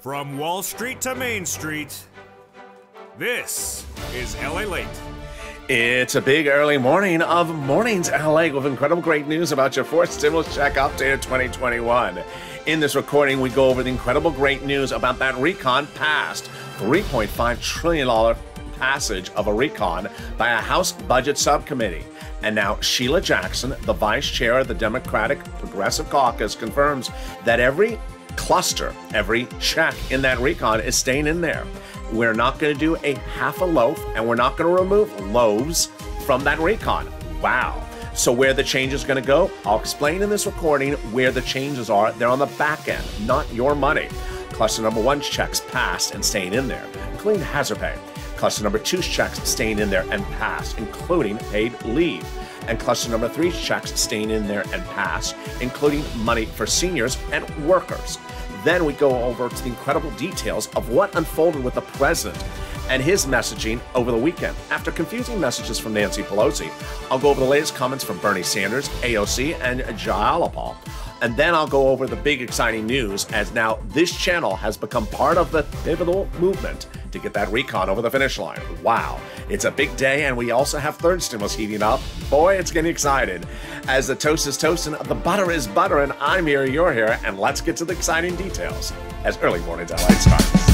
From Wall Street to Main Street, this is LALATE. It's a big early morning of Mornings LA with incredible great news about your fourth stimulus check updated 2021. In this recording, we go over the incredible great news about that recon passed. $3.5 trillion passage of a recon by a House Budget Subcommittee. And now Sheila Jackson, the vice chair of the Democratic Progressive Caucus, confirms that every cluster, every check in that recon is staying in there. We're not going to do a half a loaf, and we're not going to remove loaves from that recon. Wow. So where the change is going to go, I'll explain in this recording where the changes are. They're on the back end, not your money. Cluster number 1's checks passed and staying in there, including hazard pay. Cluster number 2's checks staying in there and passed, including paid leave. And cluster number 3's checks staying in there and passed, including money for seniors and workers. Then we go over to the incredible details of what unfolded with the president and his messaging over the weekend. After confusing messages from Nancy Pelosi, I'll go over the latest comments from Bernie Sanders, AOC, and Jayalapal. And then I'll go over the big exciting news as now this channel has become part of the pivotal movement to get that recon over the finish line. Wow, it's a big day, and we also have third stimulus heating up. Boy, it's getting excited. As the toast is toasting, the butter is buttering. I'm here, you're here, and let's get to the exciting details as early mornings LA starts.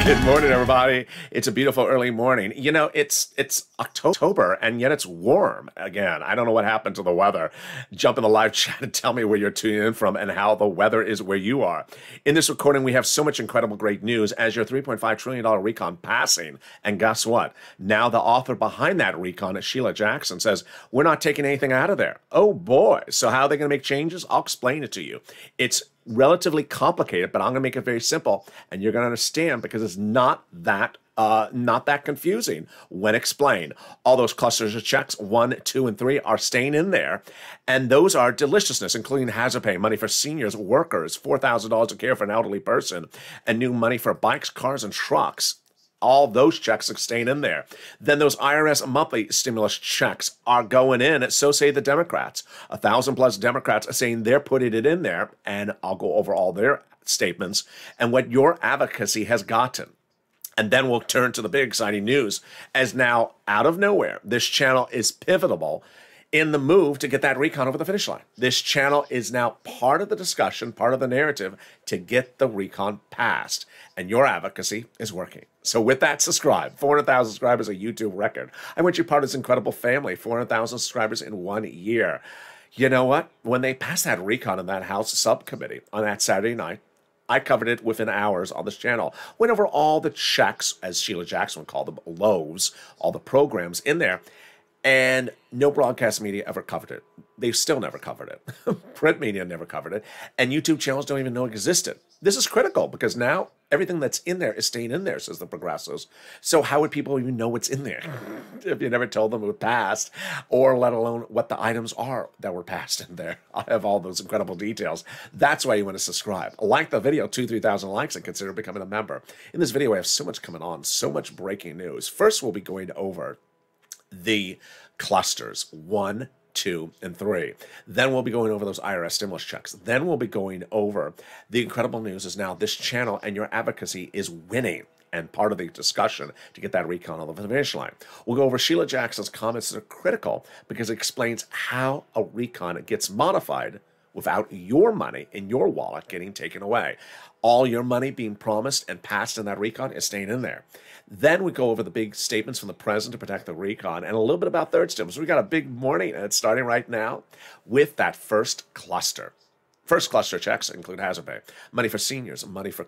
Good morning, everybody. It's a beautiful early morning. You know, it's October, and yet it's warm again. I don't know what happened to the weather. Jump in the live chat and tell me where you're tuning in from and how the weather is where you are. In this recording, we have so much incredible great news as your $3.5 trillion recon passing. And guess what? Now the author behind that recon, Sheila Jackson, says, we're not taking anything out of there. Oh, boy. So how are they going to make changes? I'll explain it to you. It's relatively complicated, but I'm going to make it very simple, and you're going to understand because it's not that confusing when explained. All those clusters of checks, 1, 2, and 3, are staying in there, and those are deliciousness, including hazard pay, money for seniors, workers, $4,000 to care for an elderly person, and new money for bikes, cars, and trucks. All those checks are staying in there. Then those IRS monthly stimulus checks are going in. So say the Democrats. 1,000+ Democrats are saying they're putting it in there, and I'll go over all their statements and what your advocacy has gotten. And then we'll turn to the big exciting news as now, out of nowhere, this channel is pivotal in the move to get that recon over the finish line. This channel is now part of the discussion, part of the narrative to get the recon passed. And your advocacy is working. So with that, subscribe. 400,000 subscribers, a YouTube record. I want you part of this incredible family, 400,000 subscribers in 1 year. You know what? When they passed that recon in that House subcommittee on that Saturday night, I covered it within hours on this channel. Went over all the checks, as Sheila Jackson would call them, loaves, all the programs in there. And no broadcast media ever covered it. They've still never covered it. Print media never covered it. And YouTube channels don't even know it existed. This is critical because now everything that's in there is staying in there, says the progressives. So how would people even know what's in there if you never told them it was passed, or let alone what the items are that were passed in there? I have all those incredible details. That's why you want to subscribe. Like the video, 2,000-3,000 likes, and consider becoming a member. In this video, I have so much coming on, so much breaking news. First, we'll be going over the clusters 1, 2, and 3. Then we'll be going over those IRS stimulus checks. Then we'll be going over the incredible news is now this channel and your advocacy is winning and part of the discussion to get that recon over the finish line. We'll go over Sheila Jackson's comments that are critical because it explains how a recon gets modified without your money in your wallet getting taken away. All your money being promised and passed in that recon is staying in there. Then we go over the big statements from the president to protect the recon and a little bit about third stimulus. We got a big morning, and it's starting right now with that first cluster. First cluster checks include hazard pay, money for seniors, money for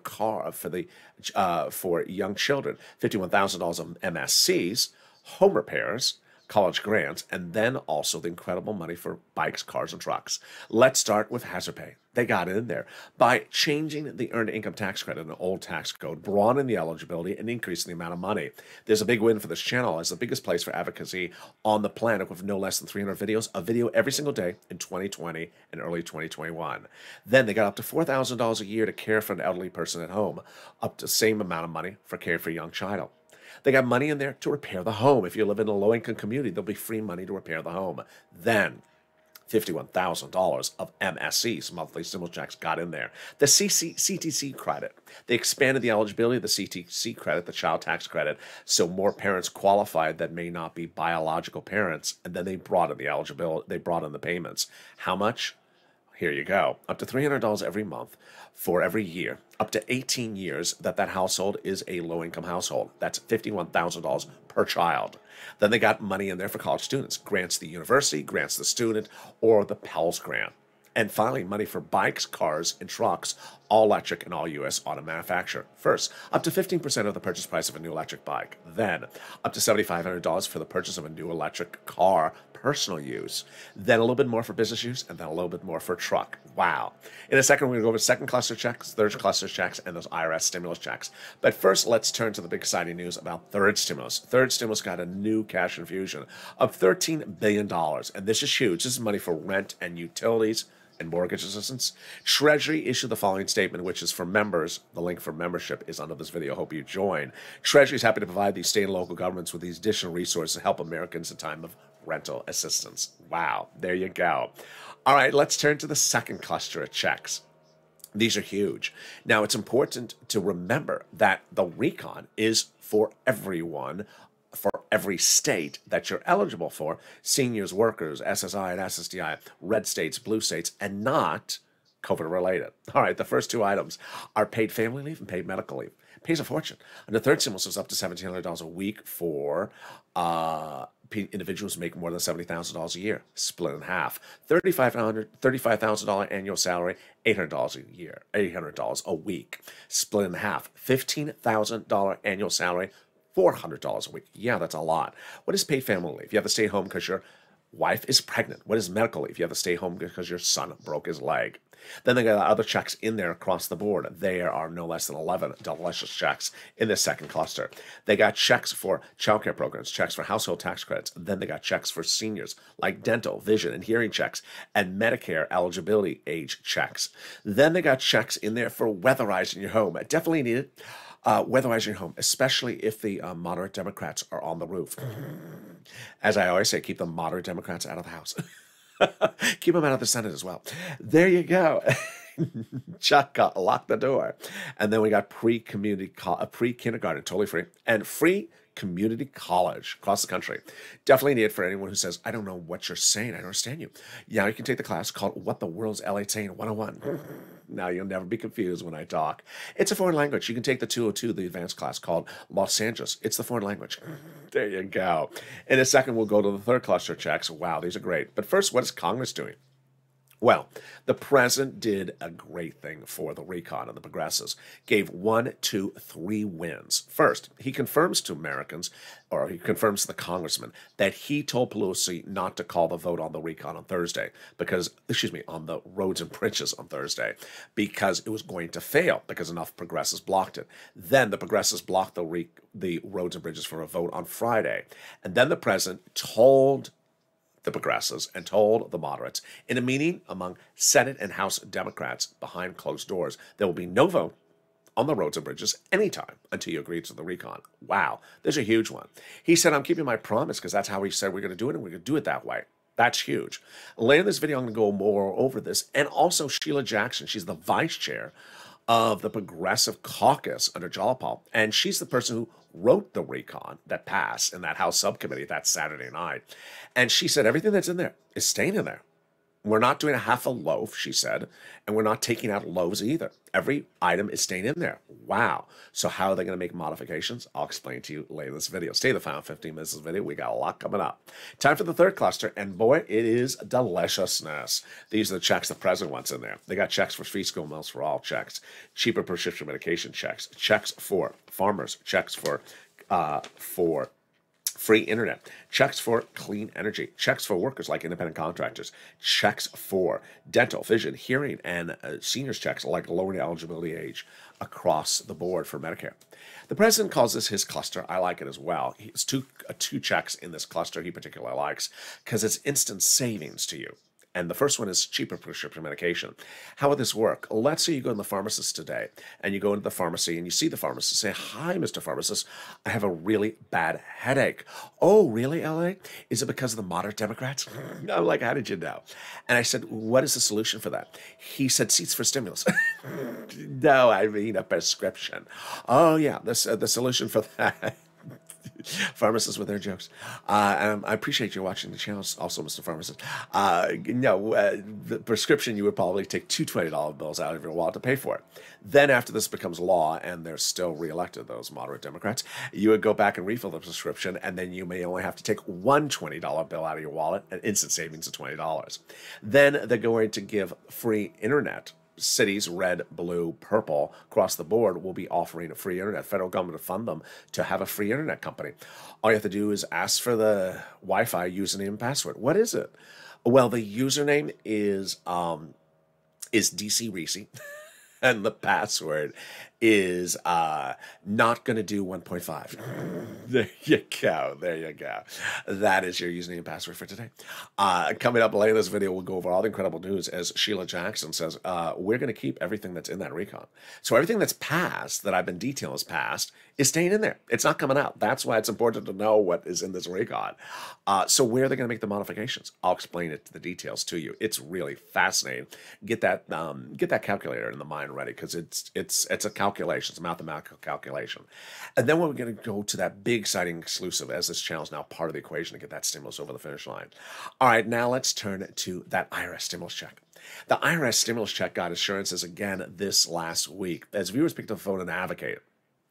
for young children, $51,000 of MSCs, home repairs, college grants, and then also the incredible money for bikes, cars, and trucks. Let's start with hazard pay. They got in there by changing the earned income tax credit in the old tax code, broadening the eligibility, and increasing the amount of money. There's a big win for this channel as the biggest place for advocacy on the planet with no less than 300 videos, a video every single day in 2020 and early 2021. Then they got up to $4,000 a year to care for an elderly person at home, up to the same amount of money for care for a young child. They got money in there to repair the home. If you live in a low-income community, there'll be free money to repair the home. Then $51,000 of MSCs, monthly stimulus checks, got in there. The CTC credit, they expanded the eligibility of the CTC credit, the child tax credit, so more parents qualified that may not be biological parents, and then they brought in the eligibility, they brought in the payments. How much? Here you go. Up to $300 every month for every year, up to 18 years that household is a low-income household. That's $51,000 per child. Then they got money in there for college students, grants the university, grants the student, or the Pell's grant. And finally, money for bikes, cars, and trucks, all electric and all U.S. auto manufacturer. First, up to 15% of the purchase price of a new electric bike. Then, up to $7,500 for the purchase of a new electric car, personal use. Then a little bit more for business use, and then a little bit more for truck. Wow. In a second, we're going to go over second cluster checks, third cluster checks, and those IRS stimulus checks. But first, let's turn to the big exciting news about third stimulus. Third stimulus got a new cash infusion of $13 billion. And this is huge. This is money for rent and utilities and mortgage assistance. Treasury issued the following statement, which is for members. The link for membership is under this video. Hope you join. Treasury is happy to provide these state and local governments with these additional resources to help Americans in time of rental assistance. Wow, there you go. All right, let's turn to the second cluster of checks. These are huge. Now, it's important to remember that the recon is for everyone, for every state that you're eligible for, seniors, workers, SSI and SSDI, red states, blue states, and not COVID-related. All right, the first two items are paid family leave and paid medical leave. Pays a fortune. And the third stimulus is up to $1,700 a week for individuals who make more than $70,000 a year, split in half. $35,000 annual salary, $800 a year, $800 a week, split in half. $15,000 annual salary, $400 a week. Yeah, that's a lot. What is paid family leave? You have to stay home because your wife is pregnant. What is medical leave? You have to stay home because your son broke his leg. Then they got other checks in there across the board. There are no less than 11 delicious checks in this second cluster. They got checks for childcare programs, checks for household tax credits. Then they got checks for seniors like dental, vision, and hearing checks, and Medicare eligibility age checks. Then they got checks in there for weatherizing your home. Definitely needed. Weatherize your home, especially if the moderate Democrats are on the roof. As I always say, keep the moderate Democrats out of the House. Keep them out of the Senate as well. There you go. Chuck locked the door. And then we got pre-kindergarten, totally free, and free community college across the country. Definitely need it for anyone who says, I don't know what you're saying. I don't understand you. Yeah, you can take the class called What the World's LATE Saying 101. Now you'll never be confused when I talk. It's a foreign language. You can take the 202, the advanced class called Los Angeles. It's the foreign language. There you go. In a second, we'll go to the third cluster checks. Wow, these are great. But first, what is Congress doing? Well, the president did a great thing for the recon and the progressives. Gave 1, 2, 3 wins. First, he confirms to Americans, or he confirms to the congressman, that he told Pelosi not to call the vote on the recon on Thursday, on the roads and bridges on Thursday, because it was going to fail, because enough progressives blocked it. Then the progressives blocked the roads and bridges for a vote on Friday. And then the president told the progressives and told the moderates in a meeting among Senate and House Democrats behind closed doors, there will be no vote on the roads and bridges anytime until you agree to the recon. Wow, there's a huge one. He said, I'm keeping my promise because that's how we said we're going to do it, and we're going to do it that way. That's huge. Later in this video, I'm going to go more over this. And also Sheila Jackson, she's the vice chair of the Progressive Caucus under Jalopal, and she's the person who wrote the recon that passed in that House subcommittee that Saturday night. And she said everything that's in there is staying in there. We're not doing a half a loaf, she said, and we're not taking out loaves either. Every item is staying in there. Wow. So how are they going to make modifications? I'll explain to you later in this video. Stay the final 15 minutes of this video. We got a lot coming up. Time for the third cluster, and boy, it is deliciousness. These are the checks the president wants in there. They got checks for free school meals for all, checks, cheaper prescription medication checks, checks for farmers, checks for Free internet, checks for clean energy, checks for workers like independent contractors, checks for dental, vision, hearing, and seniors checks like lowering eligibility age across the board for Medicare. The president calls this his cluster. I like it as well. It's two checks in this cluster he particularly likes because it's instant savings to you. And the first one is cheaper prescription medication. How would this work? Let's say you go to the pharmacist today, and you go into the pharmacy, and you see the pharmacist, say, "Hi, Mr. Pharmacist, I have a really bad headache." "Oh, really, LA? Is it because of the moderate Democrats?" I'm like, "How did you know?" And I said, "What is the solution for that?" He said, "Seats for stimulus." No, I mean a prescription. "Oh, yeah, the solution for that." Pharmacists with their jokes. I appreciate you watching the channel also, Mr. Pharmacist. The prescription, you would probably take two $20 bills out of your wallet to pay for it. Then after this becomes law and they're still reelected, those moderate Democrats, you would go back and refill the prescription, and then you may only have to take one $20 bill out of your wallet, an instant savings of $20. Then they're going to give free internet. Cities, red, blue, purple, across the board will be offering a free internet. Federal government will fund them to have a free internet company. All you have to do is ask for the Wi-Fi username and password. What is it? Well, the username is DC Reese, and the password is not going to do 1.5. There you go. There you go. That is your username and password for today. Coming up later in this video, we'll go over all the incredible news as Sheila Jackson says, we're going to keep everything that's in that recon. So everything that's passed, that I've been detailing is passed, is staying in there. It's not coming out. That's why it's important to know what is in this recon. So where are they going to make the modifications? I'll explain it, the details to you. It's really fascinating. Get that calculator in the mind ready, because it's a calculation. It's a mathematical calculation. And then we're going to go to that big, exciting exclusive, as this channel is now part of the equation to get that stimulus over the finish line. All right, now let's turn to that IRS stimulus check. The IRS stimulus check got assurances again this last week as viewers picked up the phone and advocated.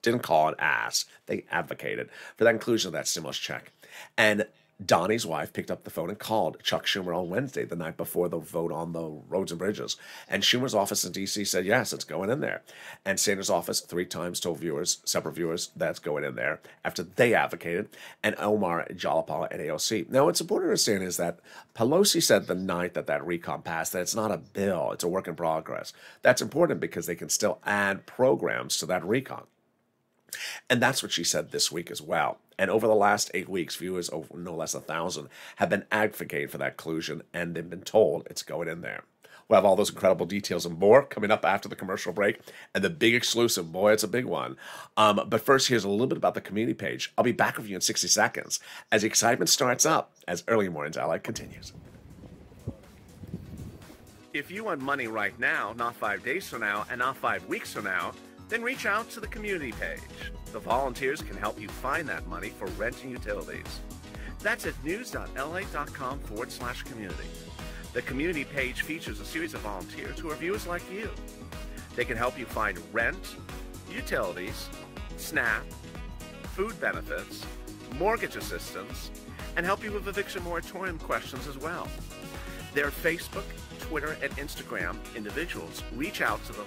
Didn't call and ask. They advocated for that inclusion of that stimulus check. And Donnie's wife picked up the phone and called Chuck Schumer on Wednesday, the night before the vote on the roads and bridges. And Schumer's office in D.C. said, yes, it's going in there. And Sanders' office 3 times told viewers, separate viewers, that's going in there after they advocated. And Omar Jalapal at AOC. Now, what's important to understand is that Pelosi said the night that recon passed that it's not a bill, it's a work in progress. That's important because they can still add programs to that recon. And that's what she said this week as well. And over the last 8 weeks, viewers, over no less than 1,000, have been advocating for that inclusion, and they've been told it's going in there. We'll have all those incredible details and more coming up after the commercial break. And the big exclusive, boy, it's a big one. But first, here's a little bit about the community page. I'll be back with you in 60 seconds as the excitement starts up as Early Mornings LA continues. If you want money right now, not 5 days from now, and not 5 weeks from now, then reach out to the community page. The volunteers can help you find that money for rent and utilities. That's at news.la.com/community. The community page features a series of volunteers who are viewers like you. They can help you find rent, utilities, SNAP, food benefits, mortgage assistance, and help you with eviction moratorium questions as well. Their Facebook, Twitter, and Instagram individuals reach out to them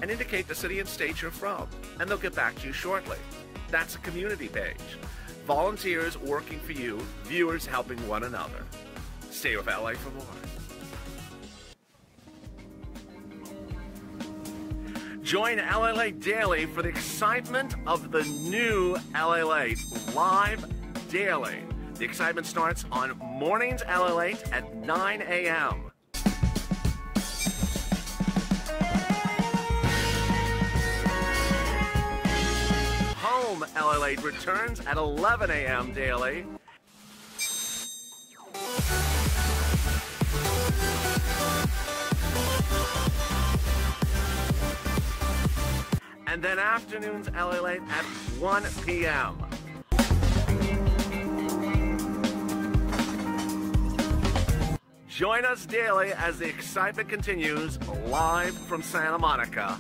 and indicate the city and state you're from, and they'll get back to you shortly. That's a community page. Volunteers working for you, viewers helping one another. Stay with LA for more. Join LALATE Daily for the excitement of the new LALATE live daily. The excitement starts on Mornings LALATE at 9 a.m. Home LALATE returns at 11 a.m. daily. And then afternoons LALATE at 1 p.m. Join us daily as the excitement continues live from Santa Monica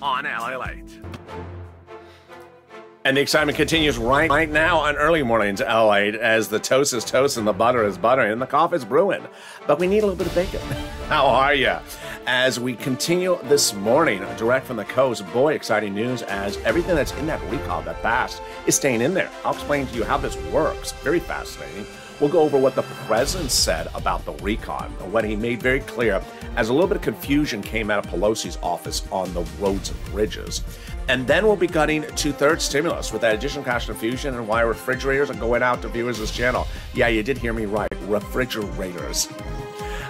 on LALATE. And the excitement continues right now on Early Mornings LALATE as the toast is toast and the butter is butter and the coffee is brewing. But we need a little bit of bacon. How are you? As we continue this morning, direct from the coast, boy, exciting news as everything that's in that recall that passed is staying in there. I'll explain to you how this works. Very fascinating. We'll go over what the president said about the recon, what he made very clear as a little bit of confusion came out of Pelosi's office on the roads and bridges. And then we'll be cutting two-thirds stimulus with that additional cash infusion and why refrigerators are going out to viewers of this channel. Yeah, you did hear me right. Refrigerators.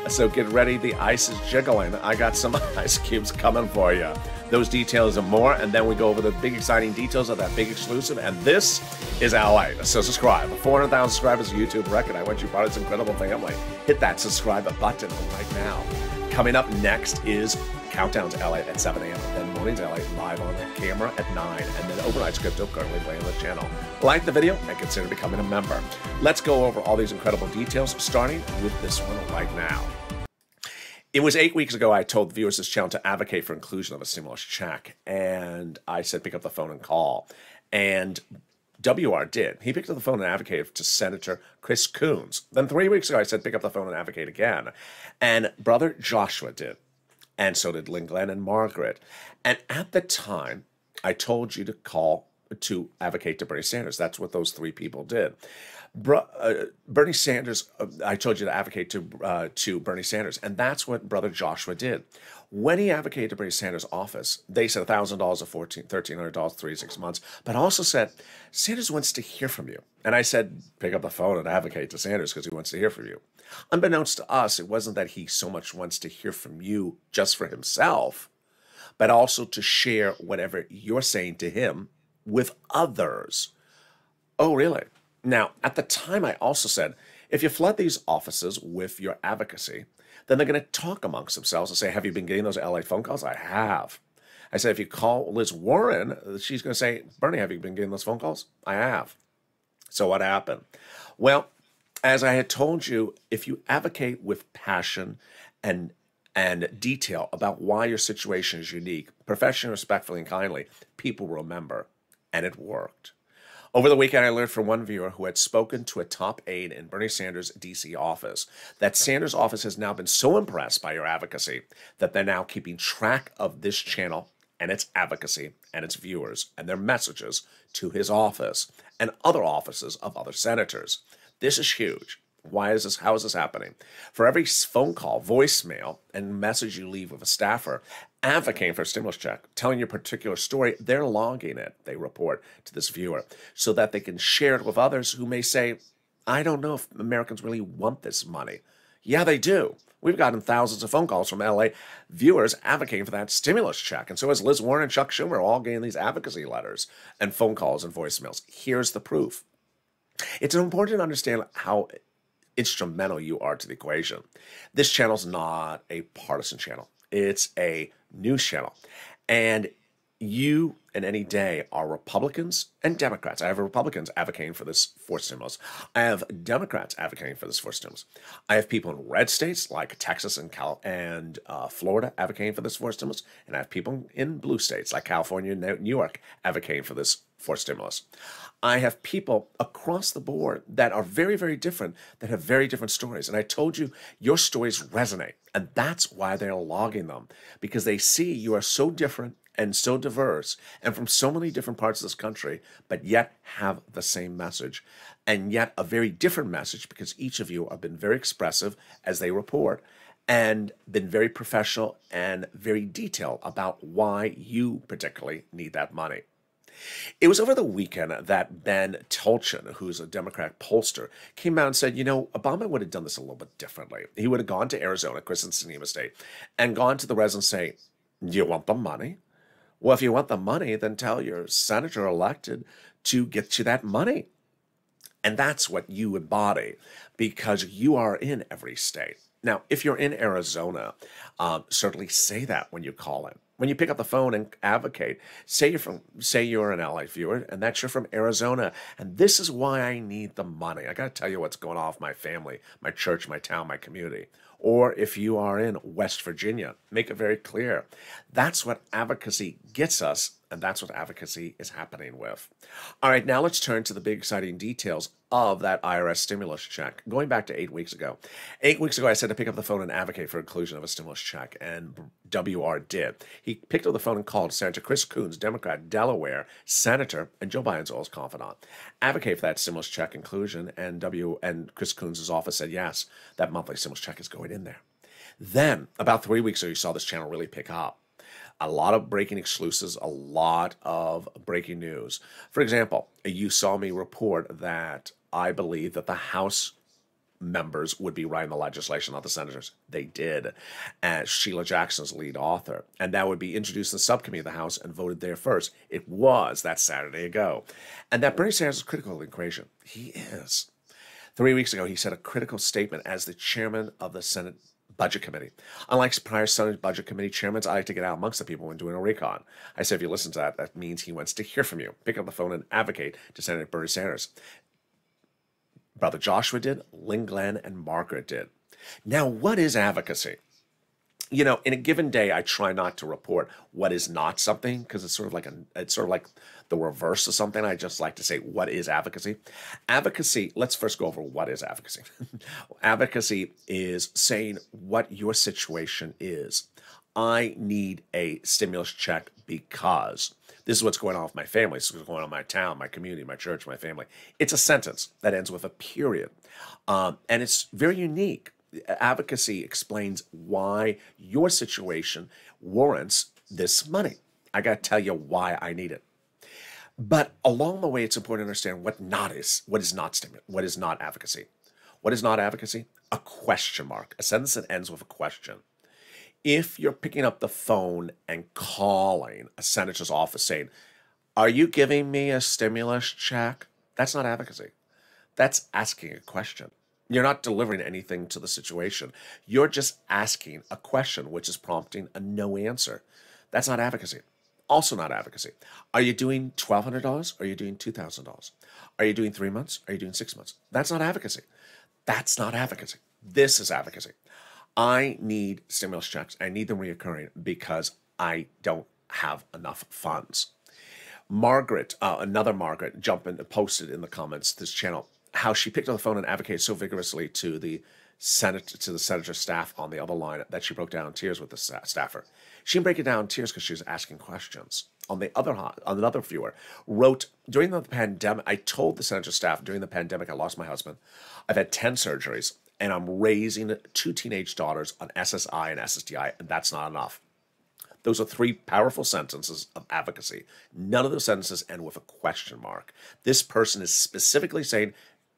So get ready, the ice is jiggling. I got some ice cubes coming for you. Those details and more, and then we go over the big exciting details of that big exclusive, and this is LALATE. So subscribe. 400,000 subscribers, YouTube record. I want you part of this incredible family. Hit that subscribe button right now. Coming up next is Countdown to LA at 7 a.m. Then Mornings LA live on the camera at 9, and then Overnight Crypto currently playing on the channel. Like the video and consider becoming a member. Let's go over all these incredible details, starting with this one right now. It was 8 weeks ago I told viewers of this channel to advocate for inclusion of a stimulus check, and I said pick up the phone and call, and WR did. He picked up the phone and advocated to Senator Chris Coons. Then 3 weeks ago I said pick up the phone and advocate again, and Brother Joshua did, and so did Lynn Glenn and Margaret. And at the time, I told you to call to advocate to Bernie Sanders. That's what those three people did. Bernie Sanders, I told you to advocate to Bernie Sanders, and that's what Brother Joshua did. When he advocated to Bernie Sanders' office, they said $1,000 or $1,300, 3 to 6 months, but also said, Sanders wants to hear from you. And I said, pick up the phone and advocate to Sanders because he wants to hear from you. Unbeknownst to us, it wasn't that he so much wants to hear from you just for himself, but also to share whatever you're saying to him with others. Oh, really? Now, at the time, I also said, if you flood these offices with your advocacy, then they're going to talk amongst themselves and say, have you been getting those LA phone calls? I have. I said, if you call Liz Warren, she's going to say, Bernie, have you been getting those phone calls? I have. So what happened? Well, as I had told you, if you advocate with passion and detail about why your situation is unique, professionally, respectfully, and kindly, people remember. And it worked. Over the weekend, I learned from one viewer who had spoken to a top aide in Bernie Sanders' D.C. office that Sanders' office has now been so impressed by your advocacy that they're now keeping track of this channel and its advocacy and its viewers and their messages to his office and other offices of other senators. This is huge. Why is this? How is this happening? For every phone call, voicemail, and message you leave with a staffer advocating for a stimulus check, telling your particular story, they're logging it, they report to this viewer, so that they can share it with others who may say, I don't know if Americans really want this money. Yeah, they do. We've gotten thousands of phone calls from LA viewers advocating for that stimulus check. And so has Liz Warren and Chuck Schumer all getting these advocacy letters and phone calls and voicemails. Here's the proof. It's important to understand how instrumental you are to the equation. This channel's not a partisan channel. It's a news channel. And you and any day are Republicans and Democrats. I have Republicans advocating for this forced stimulus. I have Democrats advocating for this forced stimulus. I have people in red states like Texas and Florida advocating for this forced stimulus. And I have people in blue states like California and New York advocating for this forced stimulus. I have people across the board that are very, very different, that have very different stories. And I told you, your stories resonate. And that's why they're logging them, because they see you are so different and so diverse and from so many different parts of this country, but yet have the same message, and yet a very different message, because each of you have been very expressive as they report and been very professional and very detailed about why you particularly need that money. It was over the weekend that Ben Tolchin, who's a Democrat pollster, came out and said, you know, Obama would have done this a little bit differently. He would have gone to Arizona, Kristen Sinema State, and gone to the residents and say, do you want the money? Well, if you want the money, then tell your senator elected to get you that money. And that's what you embody, because you are in every state. Now, if you're in Arizona, certainly say that when you call in. When you pick up the phone and advocate, say you're an LA viewer and that you're from Arizona, and this is why I need the money. I got to tell you what's going on with my family, my church, my town, my community. Or if you are in West Virginia, make it very clear. That's what advocacy gets us And that's what advocacy is happening with. All right, now let's turn to the big exciting details of that IRS stimulus check. Going back to 8 weeks ago. 8 weeks ago, I said to pick up the phone and advocate for inclusion of a stimulus check, and WR did. He picked up the phone and called Senator Chris Coons, Democrat, Delaware senator, and Joe Biden's old confidant. Advocate for that stimulus check inclusion, and Chris Coons' office said yes, that monthly stimulus check is going in there. Then, about 3 weeks ago, you saw this channel really pick up. A lot of breaking exclusives, a lot of breaking news. For example, you saw me report that I believe that the House members would be writing the legislation, not the senators. They did. As Sheila Jackson's lead author. And that would be introduced in the subcommittee of the House and voted there first. It was that Saturday ago. And that Bernie Sanders is critical of the equation. He is. 3 weeks ago, he said a critical statement as the chairman of the Senate Budget Committee. Unlike prior Senate Budget Committee chairmen, I like to get out amongst the people when doing a recon. I said, if you listen to that, that means he wants to hear from you. Pick up the phone and advocate to Senator Bernie Sanders. Brother Joshua did, Lynn Glenn, and Margaret did. Now, what is advocacy? You know, in a given day, I try not to report what is not something because it's sort of like the reverse of something. I just like to say, what is advocacy? Advocacy, let's first go over what is advocacy. Advocacy is saying what your situation is. I need a stimulus check because this is what's going on with my family. This is what's going on in my town, my community, my church, my family. It's a sentence that ends with a period. And it's very unique. Advocacy explains why your situation warrants this money. I got to tell you why I need it. But along the way, it's important to understand what is not advocacy. What is not advocacy? A question mark, a sentence that ends with a question. If you're picking up the phone and calling a senator's office saying, "Are you giving me a stimulus check?" That's not advocacy. That's asking a question. You're not delivering anything to the situation. You're just asking a question, which is prompting a no answer. That's not advocacy. Also not advocacy. Are you doing $1,200? Or are you doing $2,000? Are you doing 3 months? Are you doing 6 months? That's not advocacy. That's not advocacy. This is advocacy. I need stimulus checks. I need them reoccurring because I don't have enough funds. Margaret, another Margaret, jumped in and posted in the comments this channel how she picked up the phone and advocated so vigorously to the senator staff on the other line that she broke down in tears with the staffer. She didn't break it down in tears because she was asking questions. On the other hand, another viewer wrote, during the pandemic, I told the senator staff, during the pandemic, I lost my husband. I've had 10 surgeries, and I'm raising 2 teenage daughters on SSI and SSDI, and that's not enough. Those are 3 powerful sentences of advocacy. None of those sentences end with a question mark. This person is specifically saying,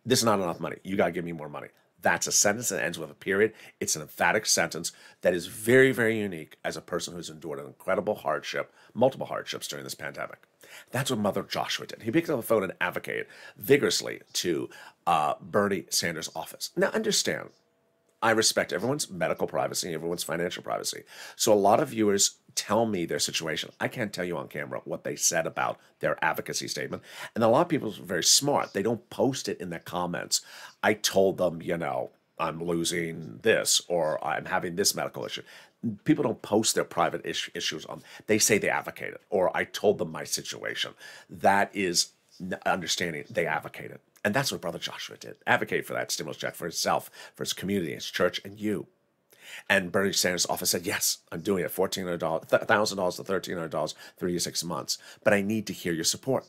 this is not enough money. You got to give me more money. That's a sentence that ends with a period. It's an emphatic sentence that is very, very unique as a person who's endured an incredible hardship, multiple hardships during this pandemic. That's what Mother Joshua did. He picked up the phone and advocated vigorously to Bernie Sanders' office. Now, understand, I respect everyone's medical privacy, everyone's financial privacy. So a lot of viewers tell me their situation. I can't tell you on camera what they said about their advocacy statement. And a lot of people are very smart. They don't post it in their comments. I told them, you know, I'm losing this or I'm having this medical issue. People don't post their private issues on. They say they advocated or I told them my situation. That is understanding they advocated. And that's what Brother Joshua did. Advocate for that stimulus check for himself, for his community, his church, and you. And Bernie Sanders' office said, yes, I'm doing it. $1,000 to $1,300, 3 to 6 months. But I need to hear your support.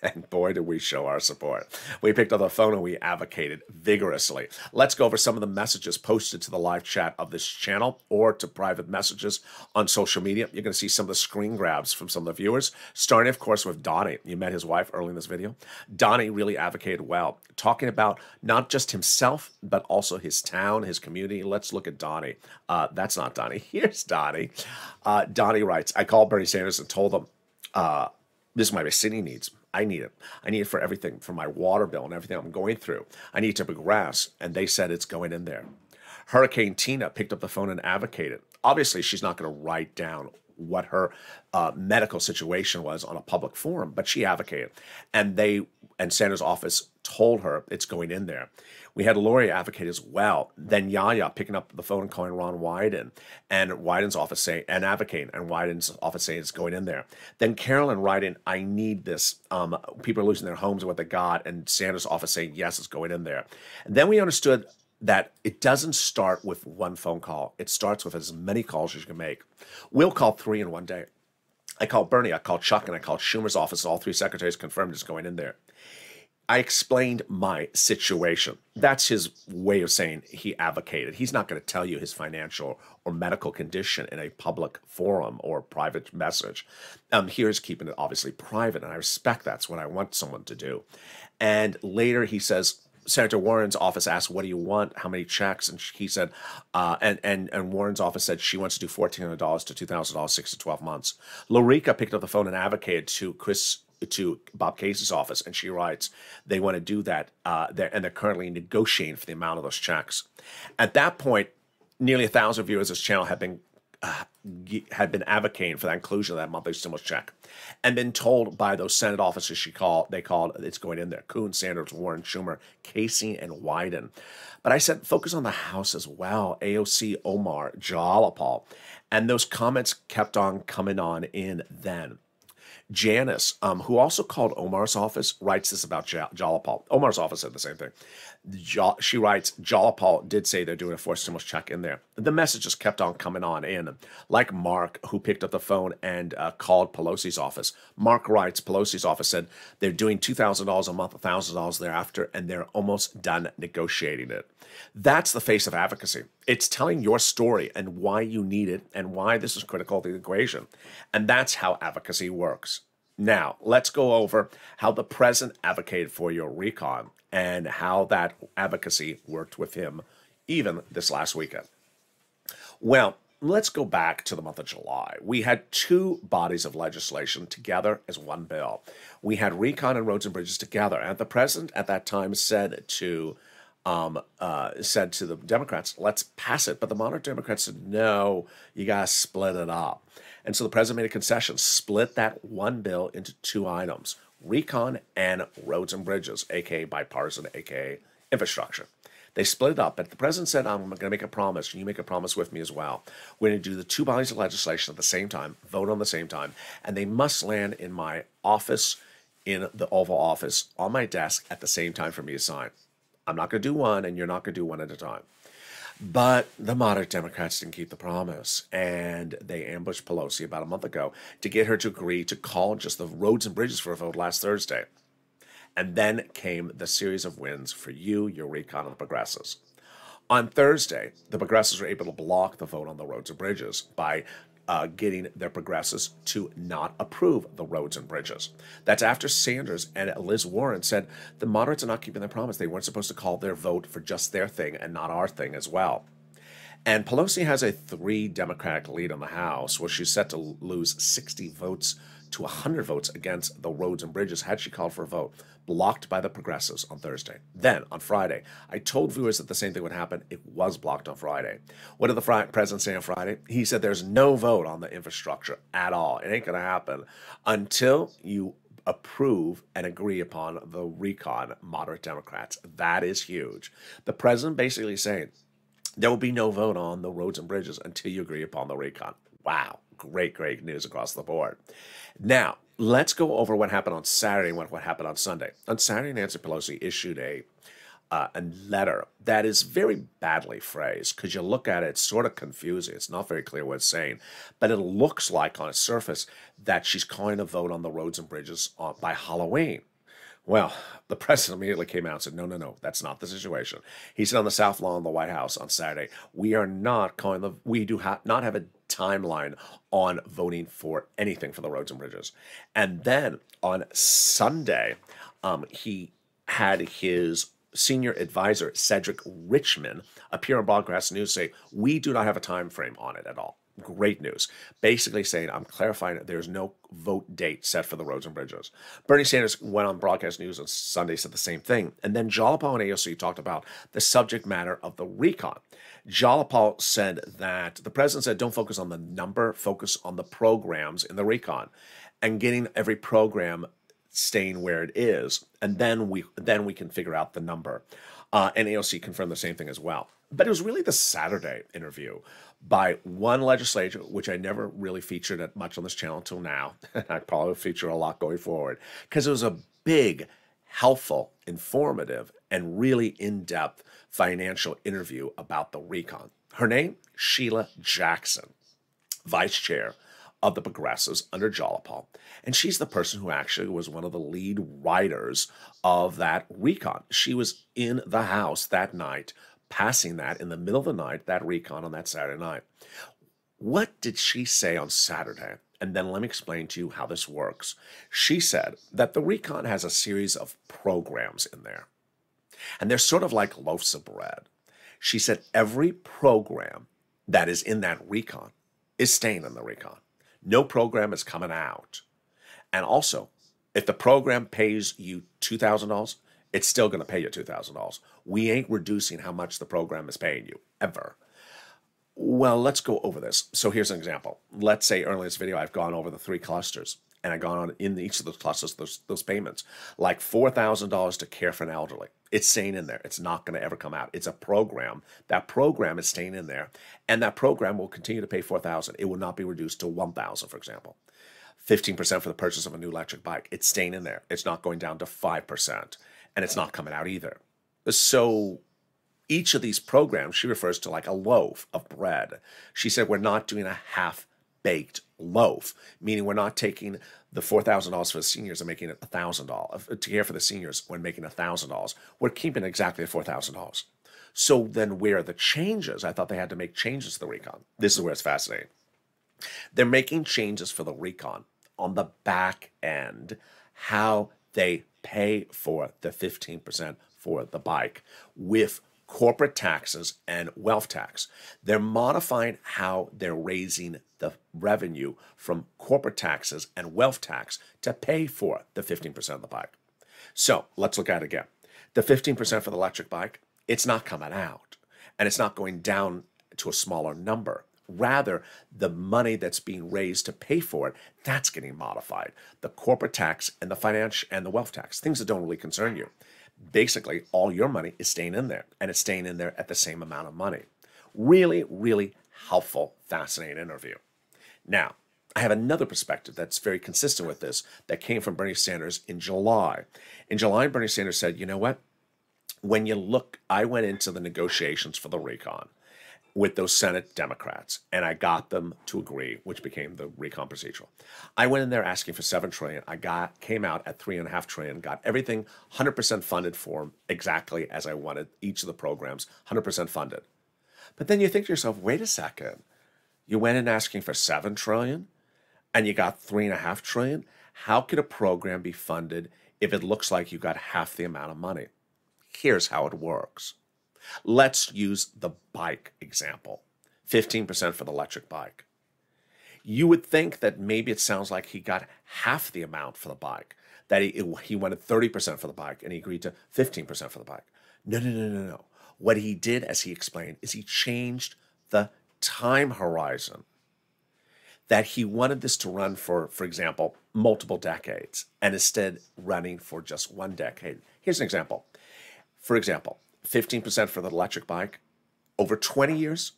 And boy, did we show our support. We picked up the phone and we advocated vigorously. Let's go over some of the messages posted to the live chat of this channel or to private messages on social media. You're going to see some of the screen grabs from some of the viewers, starting, of course, with Donnie. You met his wife early in this video. Donnie really advocated well, talking about not just himself, but also his town, his community. Let's look at Donnie. That's not Donnie. Here's Donnie. Donnie writes, I called Bernie Sanders and told him, this is what my city needs. I need it. I need it for everything, for my water bill and everything I'm going through. I need to progress, and they said it's going in there. Hurricane Tina picked up the phone and advocated. Obviously, she's not going to write down what her medical situation was on a public forum, but she advocated. And they and Sanders' office told her it's going in there. We had Lori advocate as well. Then Yaya picking up the phone and calling Ron Wyden, and Wyden's office saying, and advocating, and Wyden's office saying it's going in there. Then Carolyn writing, I need this. People are losing their homes and what they got, and Sanders' office saying, yes, it's going in there. And then we understood that it doesn't start with one phone call. It starts with as many calls as you can make. We'll call 3 in one day. I called Bernie, I called Chuck, and I called Schumer's office. All 3 secretaries confirmed it's going in there. I explained my situation. That's his way of saying he advocated. He's not going to tell you his financial or medical condition in a public forum or private message. Here's keeping it obviously private, and I respect that's what I want someone to do. And later he says, Senator Warren's office asked, what do you want? How many checks? And he said, and Warren's office said she wants to do $1,400 to $2,000, 6 to 12 months. Lorica picked up the phone and advocated to Bob Casey's office, and she writes, they want to do that, and they're currently negotiating for the amount of those checks. At that point, nearly 1,000 viewers of this channel had been advocating for that inclusion of that monthly stimulus check, and been told by those Senate officers they called it's going in there: Coons, Sanders, Warren, Schumer, Casey, and Wyden. But I said focus on the House as well: AOC, Omar, Jalapal, and those comments kept on coming on in then. Janice, who also called Omar's office, writes this about Jalapal. Omar's office said the same thing. She writes, Jalapal did say they're doing a forced stimulus check in there. The messages kept on coming on in. Like Mark, who picked up the phone and called Pelosi's office. Mark writes, Pelosi's office said they're doing $2,000 a month, $1,000 thereafter, and they're almost done negotiating it. That's the face of advocacy. It's telling your story and why you need it and why this is critical to the equation. And that's how advocacy works. Now, let's go over how the president advocated for your recon and how that advocacy worked with him even this last weekend. Well, let's go back to the month of July. We had 2 bodies of legislation together as one bill. We had recon and roads and bridges together, and the president at that time said to the Democrats, let's pass it. But the moderate Democrats said, no, you got to split it up. And so the president made a concession, split that one bill into 2 items: recon and roads and bridges, aka bipartisan, aka infrastructure. They split it up, but the president said, I'm going to make a promise, and you make a promise with me as well. We're going to do the 2 bodies of legislation at the same time, vote on the same time, and they must land in my office, in the Oval Office, on my desk at the same time for me to sign. I'm not going to do one, and you're not going to do one at a time. But the moderate Democrats didn't keep the promise, and they ambushed Pelosi about a month ago to get her to agree to call just the roads and bridges for a vote last Thursday. And then came the series of wins for you, your recon, and the progressives. On Thursday, the progressives were able to block the vote on the roads and bridges by getting their progressives to not approve the roads and bridges. That's after Sanders and Liz Warren said the moderates are not keeping their promise. They weren't supposed to call their vote for just their thing and not our thing as well. And Pelosi has a 3 Democratic lead in the House, where she's set to lose 60 votes to 100 votes against the roads and bridges had she called for a vote, blocked by the progressives on Thursday. Then, on Friday, I told viewers that the same thing would happen. It was blocked on Friday. What did the president say on Friday? He said there's no vote on the infrastructure at all. It ain't going to happen until you approve and agree upon the recon, moderate Democrats. That is huge. The president basically saying there will be no vote on the roads and bridges until you agree upon the recon. Wow. Great, great news across the board. Now, let's go over what happened on Saturday and what happened on Sunday. On Saturday, Nancy Pelosi issued a letter that is very badly phrased, because you look at it, it's sort of confusing. It's not very clear what it's saying, but it looks like on its surface that she's calling a vote on the roads and bridges by Halloween. Well, the president immediately came out and said, no, that's not the situation. He said on the South Lawn of the White House on Saturday, we do not have a timeline on voting for anything for the roads and bridges. And then on Sunday, he had his senior advisor, Cedric Richmond, appear on Broadcast News say, we do not have a time frame on it at all. Great news. Basically saying, I'm clarifying that there's no vote date set for the roads and bridges. Bernie Sanders went on Broadcast News on Sunday, said the same thing. And then Jalapal and AOC talked about the subject matter of the recon. Jalapal said that the president said, don't focus on the number, focus on the programs in the recon, and getting every program staying where it is, and then we can figure out the number. And AOC confirmed the same thing as well. But it was really the Saturday interview by one legislator, which I never really featured at much on this channel until now. I probably will feature a lot going forward, because it was a big, helpful, informative, and really in-depth financial interview about the recon. Her name, Sheila Jackson, vice chair of the Progressives under Jalopal. And she's the person who actually was one of the lead writers of that recon. She was in the House that night, passing that in the middle of the night, that recon on that Saturday night. What did she say on Saturday? And then let me explain to you how this works. She said that the recon has a series of programs in there, and they're sort of like loaves of bread. She said every program that is in that recon is staying in the recon. No program is coming out. And also, if the program pays you $2,000, it's still going to pay you $2,000. We ain't reducing how much the program is paying you, ever. Well, let's go over this. So here's an example. Let's say earlier in this video, I've gone over the 3 clusters, and I've gone on in each of those clusters, those payments, like $4,000 to care for an elderly. It's staying in there. It's not going to ever come out. It's a program. That program is staying in there, and that program will continue to pay $4,000. It will not be reduced to $1,000, for example. 15% for the purchase of a new electric bike. It's staying in there. It's not going down to 5%, and it's not coming out either. So each of these programs, she refers to like a loaf of bread. She said we're not doing a half-baked loaf, meaning we're not taking the $4,000 for the seniors and making it $1,000. To care for the seniors, when making $1,000, we're keeping exactly $4,000. So then where are the changes? I thought they had to make changes to the recon. This is where it's fascinating. They're making changes for the recon on the back end, how they pay for the 15% for the bike with corporate taxes and wealth tax. They're modifying how they're raising the revenue from corporate taxes and wealth tax to pay for the 15% of the bike. So let's look at it again. The 15% for the electric bike, it's not coming out, and it's not going down to a smaller number. Rather, the money that's being raised to pay for it, that's getting modified. The corporate tax and the financial and the wealth tax, things that don't really concern you. Basically, all your money is staying in there, and it's staying in there at the same amount of money. Really, really helpful, fascinating interview. Now, I have another perspective that's very consistent with this that came from Bernie Sanders in July. In July, Bernie Sanders said, you know what? When you look, I went into the negotiations for the recon with those Senate Democrats, and I got them to agree, which became the recon procedural. I went in there asking for $7 trillion. Came out at $3.5 trillion, got everything 100% funded for them exactly as I wanted, each of the programs 100% funded. But then you think to yourself, wait a second, you went in asking for $7 trillion and you got $3.5 trillion? How could a program be funded if it looks like you got half the amount of money? Here's how it works. Let's use the bike example, 15% for the electric bike. You would think that maybe it sounds like he got half the amount for the bike, that he wanted 30% for the bike and he agreed to 15% for the bike. No. What he did, as he explained, is he changed the time horizon, that he wanted this to run for example, multiple decades, and instead running for just 1 decade. Here's an example. For example, 15% for the electric bike over 20 years,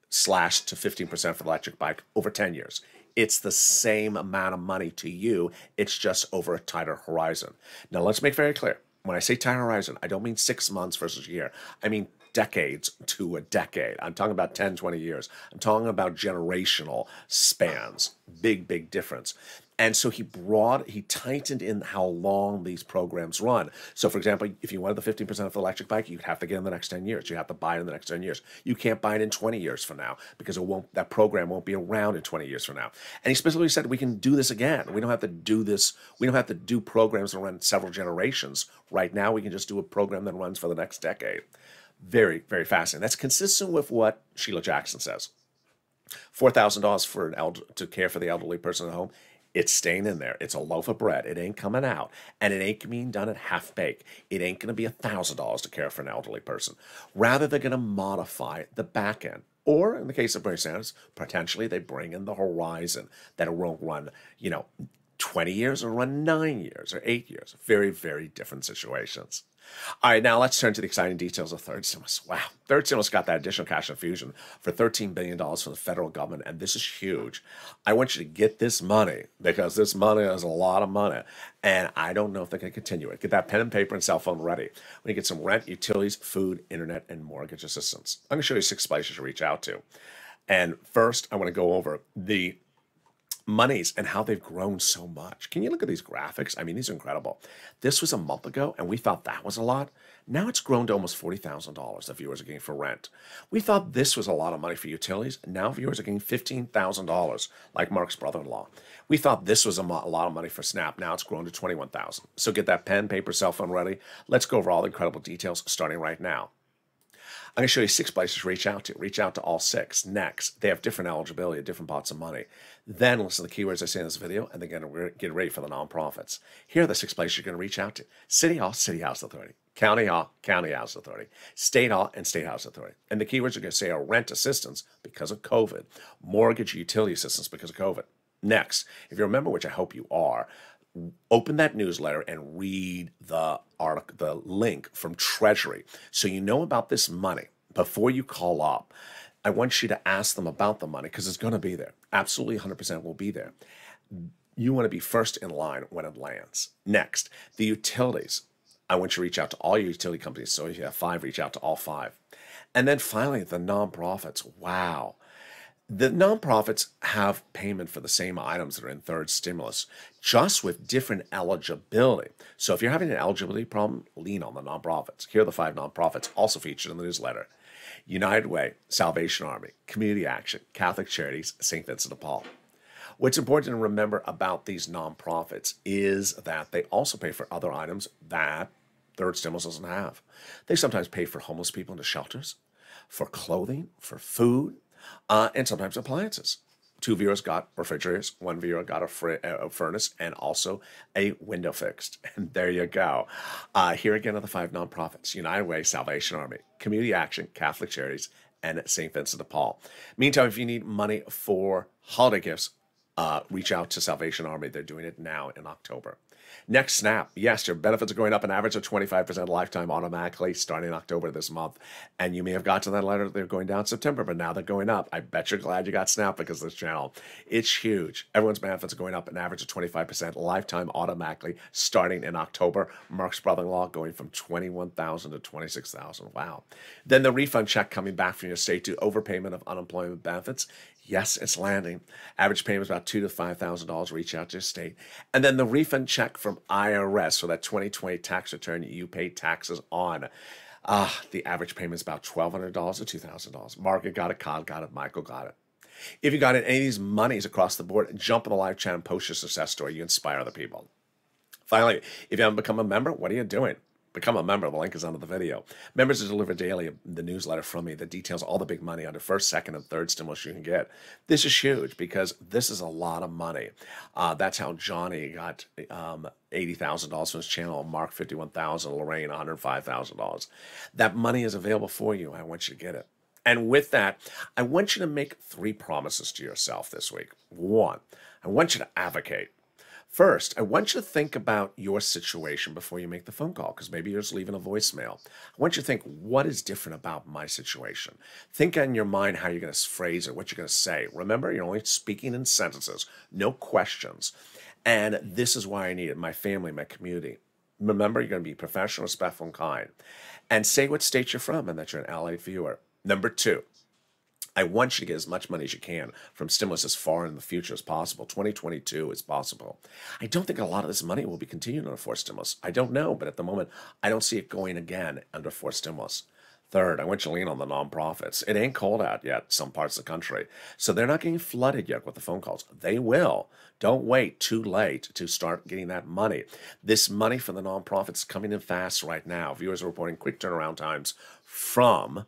slashed to 15% for the electric bike over 10 years. It's the same amount of money to you. It's just over a tighter horizon. Now, let's make very clear. When I say tighter horizon, I don't mean 6 months versus a year. I mean decades to a decade. I'm talking about 10, 20 years. I'm talking about generational spans. Big, big difference. And so he tightened in how long these programs run. So for example, if you wanted the 15% of the electric bike, you'd have to get in the next 10 years. You have to buy it in the next 10 years. You can't buy it in 20 years from now because that program won't be around in 20 years from now. And he specifically said we can do this again. We don't have to do this. We don't have to do programs that run several generations. Right now, we can just do a program that runs for the next decade. Very, very fascinating. That's consistent with what Sheila Jackson says. $4,000 to care for the elderly person at home. It's staying in there. It's a loaf of bread. It ain't coming out. And it ain't being done at half-baked. It ain't going to be $1,000 to care for an elderly person. Rather, they're going to modify the back end. Or, in the case of Bernie Sanders, potentially they bring in the horizon that it won't run, 20 years or run 9 years or 8 years. Very, very different situations. All right, now let's turn to the exciting details of third stimulus. Wow, third stimulus got that additional cash infusion for $13 billion from the federal government, and this is huge. I want you to get this money because this money is a lot of money, and I don't know if they're going to continue it. Get that pen and paper and cell phone ready. We get some rent, utilities, food, internet, and mortgage assistance. I'm going to show you 6 places to reach out to. And first, I want to go over the monies and how they've grown so much. Can you look at these graphics? I mean, these are incredible. This was a month ago, and we thought that was a lot. Now it's grown to almost $40,000 that viewers are getting for rent. We thought this was a lot of money for utilities. Now viewers are getting $15,000, like Mark's brother-in-law. We thought this was a lot of money for Snap. Now it's grown to $21,000. So get that pen, paper, cell phone ready. Let's go over all the incredible details starting right now. I'm going to show you 6 places to reach out to. Reach out to all 6. Next, they have different eligibility, different pots of money. Then listen to the keywords I say in this video, and then get ready for the nonprofits. Here are the 6 places you're going to reach out to. City Hall, City House Authority. County Hall, County House Authority. State Hall, and State House Authority. And the keywords are going to say are rent assistance because of COVID. Mortgage utility assistance because of COVID. Next, if you remember, which I hope you are, open that newsletter and read the article, the link from Treasury, so you know about this money before you call up. I want you to ask them about the money because it's going to be there. Absolutely 100% will be there. You want to be first in line when it lands. Next, the utilities. I want you to reach out to all your utility companies. So if you have 5, reach out to all 5. And then finally, the nonprofits. Wow. The nonprofits have payment for the same items that are in third stimulus, just with different eligibility. So if you're having an eligibility problem, lean on the nonprofits. Here are the 5 nonprofits also featured in the newsletter. United Way, Salvation Army, Community Action, Catholic Charities, St. Vincent de Paul. What's important to remember about these nonprofits is that they also pay for other items that third stimulus doesn't have. They sometimes pay for homeless people into shelters, for clothing, for food, and sometimes appliances. 2 viewers got refrigerators, 1 viewer got a furnace, and also a window fixed. And there you go. Here again are the 5 nonprofits: United Way, Salvation Army, Community Action, Catholic Charities, and St. Vincent de Paul. Meantime, if you need money for holiday gifts, reach out to Salvation Army. They're doing it now in October. Next, Snap. Yes, your benefits are going up an average of 25% lifetime automatically starting in October this month. And you may have got to that letter, they're going down in September, but now they're going up. I bet you're glad you got Snap because of this channel. It's huge. Everyone's benefits are going up an average of 25% lifetime automatically starting in October. Mark's brother-in-law going from $21,000 to $26,000. Wow. Then the refund check coming back from your state to overpayment of unemployment benefits. Yes, it's landing. Average payment is about $2,000 to $5,000. Reach out to your state. And then the refund check from IRS for that 2020 tax return you paid taxes on. The average payment is about $1,200 to $2,000. Margaret got it, Cod got it, Michael got it. If you got any of these monies across the board, jump in the live chat and post your success story. You inspire other people. Finally, if you haven't become a member, what are you doing? Become a member. The link is under the video. Members are delivered daily the newsletter from me that details all the big money under first, second, and third stimulus you can get. This is huge because this is a lot of money. That's how Johnny got $80,000 from his channel, Mark $51,000, Lorraine $105,000. That money is available for you. I want you to get it. And with that, I want you to make 3 promises to yourself this week. 1, I want you to advocate. First, I want you to think about your situation before you make the phone call, because maybe you're just leaving a voicemail. I want you to think, what is different about my situation? Think in your mind how you're going to phrase it, what you're going to say. Remember, you're only speaking in sentences, no questions. And this is why I need it, my family, my community. Remember, you're going to be professional, respectful, and kind. And say what state you're from and that you're an LA viewer. Number 2. I want you to get as much money as you can from stimulus as far in the future as possible. 2022 is possible. I don't think a lot of this money will be continued under fourth stimulus. I don't know, but at the moment, I don't see it going again under fourth stimulus. Third, I want you to lean on the nonprofits. It ain't cold out yet, some parts of the country. So they're not getting flooded yet with the phone calls. They will. Don't wait too late to start getting that money. This money from the nonprofits is coming in fast right now. Viewers are reporting quick turnaround times from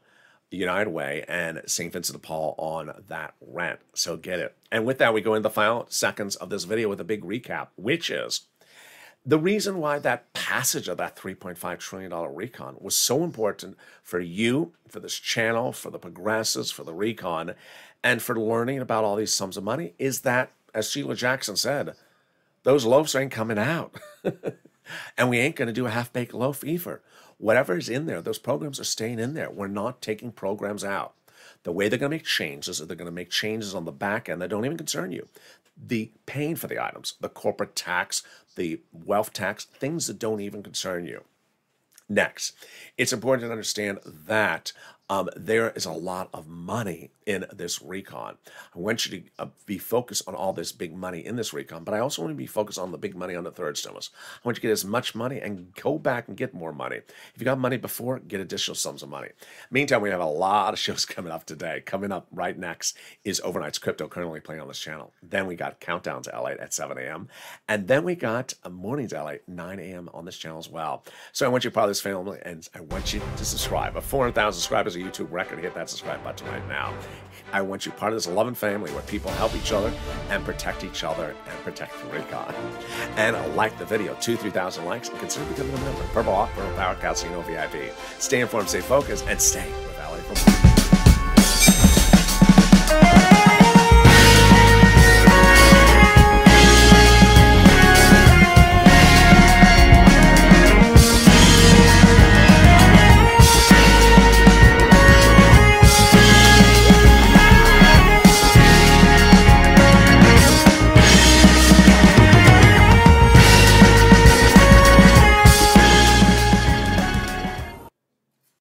United Way and St. Vincent de Paul on that rent. So get it. And with that, we go into the final seconds of this video with a big recap, which is the reason why that passage of that $3.5 trillion recon was so important for you, for this channel, for the progressives, for the recon, and for learning about all these sums of money is that, as Sheila Jackson said, those loaves ain't coming out. And we ain't going to do a half-baked loaf either. Whatever is in there, those programs are staying in there. We're not taking programs out. The way they're going to make changes is they're going to make changes on the back end that don't even concern you. The paying for the items, the corporate tax, the wealth tax, things that don't even concern you. Next, it's important to understand that there is a lot of money in this recon. I want you to be focused on all this big money in this recon, but I also want to be focused on the big money on the third stimulus. I want you to get as much money and go back and get more money. If you got money before, get additional sums of money. Meantime, we have a lot of shows coming up today. Coming up right next is Overnight's Crypto, currently playing on this channel. Then we got Countdown to LA at 7 a.m. And then we got Mornings LA, 9 a.m. on this channel as well. So I want you to be part of this family, and I want you to subscribe. 400,000 subscribers, a YouTube record. Hit that subscribe button right now. I want you part of this loving family where people help each other and protect each other and protect the recon. And like the video, 2,000-3,000 likes, and consider becoming a member. Purple Hawk, Purple Power, Casino VIP. Stay informed, stay focused, and stay